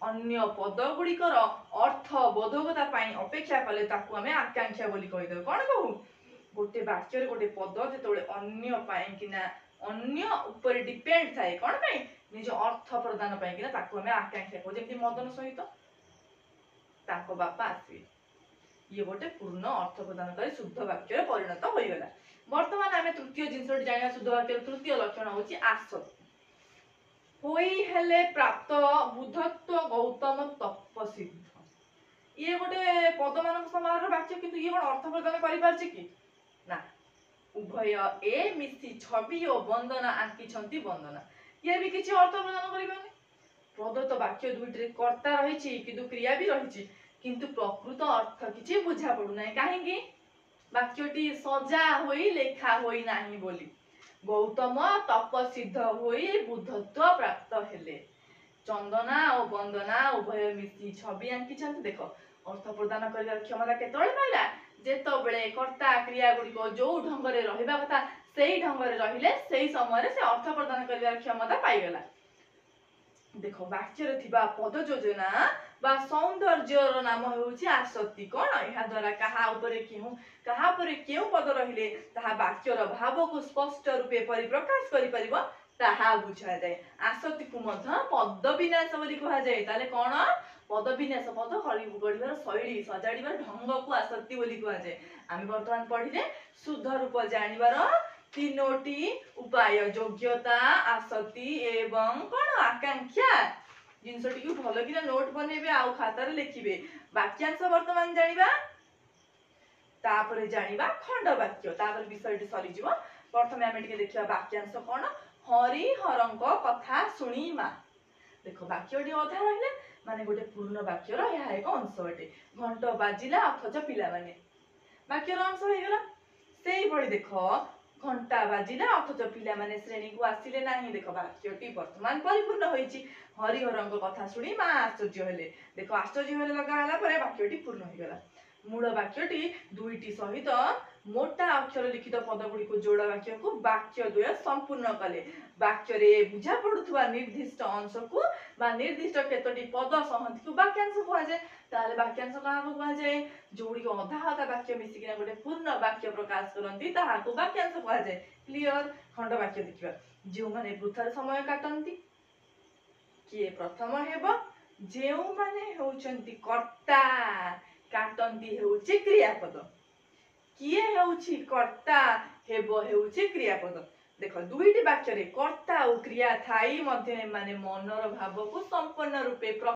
अन्य पद गुड़िकर अर्थ बोधकता अपेक्षा कले ताकू आमे आकांक्षा बोली कहीदेव। कौन कहू गोटे वाक्य गोटे पद जो अन्य अन्य ऊपर डिपेंड थाए कौन पाई निज अर्थ प्रदान पाई ताकू आमे आकांक्षा कहू। जेमती मदन सहित ताको बापा आसवे ये गोटे पूर्ण अर्थ प्रदान कर शुद्ध वाक्य परिणत हो गला। वर्तमान आमे तृतीय जिनस जानिया शुद्ध वाक्य तृतीय लक्षण होची आसक्ति। होई हेले प्राप्त बुद्धत्व गौतम तपसिद्ध। ये गोटे पद मान समाहार वाक्य किंतु ये कोन अर्थ प्रदान करि पारछि कि ना। उभय ए मिसी छवि और वंदना आंकी छंती वंदना ये भी किछि अर्थ प्रदान करिबानी। प्रदत्त वाक्य दुइटे कर्ता रहिछि किंतु क्रिया भी रहिछि किंतु प्रकृत अर्थ किछि बुझा पडु नै काहेकि वाक्यटी सजा होई लेखा होई नाही बोली। गौतम तपसिद्ध होई बुद्धत्व प्राप्त हेले। चंदना और वंदना उभय मिसी छवि आंकी छंती। देखो अर्थ प्रदान करिवार क्षमता केतळे पाइला जेतबेले कर्ता क्रिया गुडी को जो ढंगरे रहिबा कथा सेही ढंगरे रहिले सेही समय से अर्थ प्रदान करिवार क्षमता पाइगला। देखो वाक्य रे थिबा पद योजना बा सौंदर्यर नाम होउची आसक्ति। कोन एहा द्वारा कहा ऊपर केउ पद रहिले ताहा वाक्यर भाव को स्पष्ट रूपे परिप्रकाश करि परिबो ताहा बुझा जाय। आसक्ति को मध्य पद विन्यास बोली कहा जाय। ताले कोन पद विन्यास पद गढ़िबार शैली सजाड़िबार ढंग को आसक्ति बोली कहा जाय। आमे वर्तमान पढिले शुद्ध रूप जानिबार तीनोटी उपाय योग्यता आसक्ति एवं कोन आकांक्षा जिनसटी को भलो कि नोट बनेबे आउ खातार लिखिबे। वाक्यांश वर्तमान जानिबा तापरे जानिबा खंड वाक्य तापर विषयटी सरी जिवो। प्रथमे आमे टिके देखिबा वाक्यांश कोन हरि हरंक कथा सुनी मा। देखो वाक्यटी अधा रहिले माने गोटे पूर्ण वाक्यर या एक अंश अटे। घंट बाजिला अथच पिला माने वाक्यर अंश हो गेला। सेही भली देखो घंटा बाजिला अथच पिला माने श्रेणी को आसिले नाही। देखो वाक्यटी वर्तमान परिपूर्ण होईची। हरि हरंक कथा सुनी मा आश्चर्य हेले। देखो आश्चर्य हेले लगा हला परे वाक्यटी पूर्ण हो गेला। मूल वाक्यटी दुईटी सहित मोटा अक्षर लिखित पद गुडी को जोड़ा वाक्य को वाक्य द्वय संपूर्ण कले। वाक्य रे बुझा पडुथुवा निर्दिष्ट अंश को बा निर्दिष्ट केतोटी पद सहंति को वाक्यांश कहा जाय। ताले वाक्यांश कहा को कहा जाय जोडी को अधा अधा वाक्य मिसी किना गोटे पूर्ण वाक्य प्रकाश करंती ताहा को वाक्यांश कहा जाय। क्लियर। खंड वाक्य देखिबा जेउ माने वृथार समय काटंती किए प्रथम हेबो जेउ माने होउचंती कर्ता काटंती हेउची क्रियापद किए हेउची कर्ता हेबो हेउची क्रियापद। देखो दुईटी वाक्य रे कर्ता और क्रिया थाई मध्ये माने मनर भाव को संपूर्ण रूपे